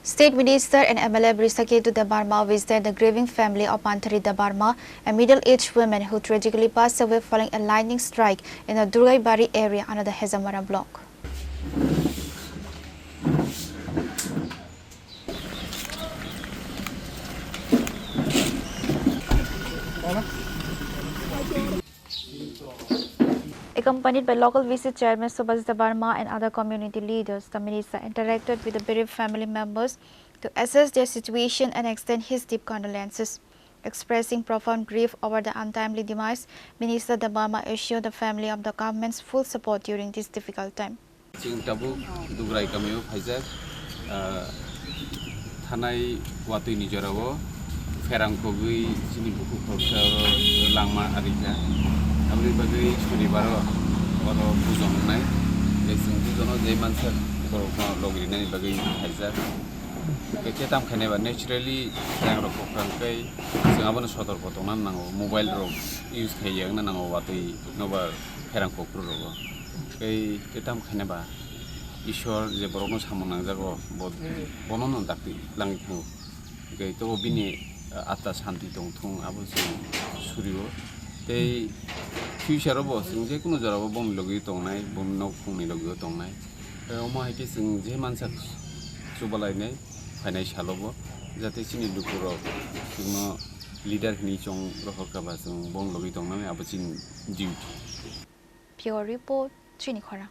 State Minister and MLA Brisaketu Debarma visited the grieving family of Panthari Debarma, a middle-aged woman who tragically passed away following a lightning strike in the Durgaibari area under the Hezamara block. Accompanied by local VC Chairman Subhas Debarma and other community leaders, the minister interacted with the bereaved family members to assess their situation and extend his deep condolences. Expressing profound grief over the untimely demise, Minister Debarma assured the family of the government's full support during this difficult time. Amri bagi suri baro baro bujong nai lesung bujono jeman sar baro logri nai bagi hajar kete tam khane ba naturally jang ro kokang kai jang abano sodor botonan nango mobile ro use khayang na nango watui noba ferang kokru ro kai ketam khane ba ishor je borono samonang jago bonono dakti langi thang kai to bini atta shanti tongthung abo suriyo tei future abo sing je kuno jarabo bon logi tongnai bon nok phungni logi tongnai oma haike sing je mansa subalai nei phainai salobo jate chini dukuro singno leader ni chong rohka ba sing bon logi tongnai abo chin duty. Pure report, Chini Khora.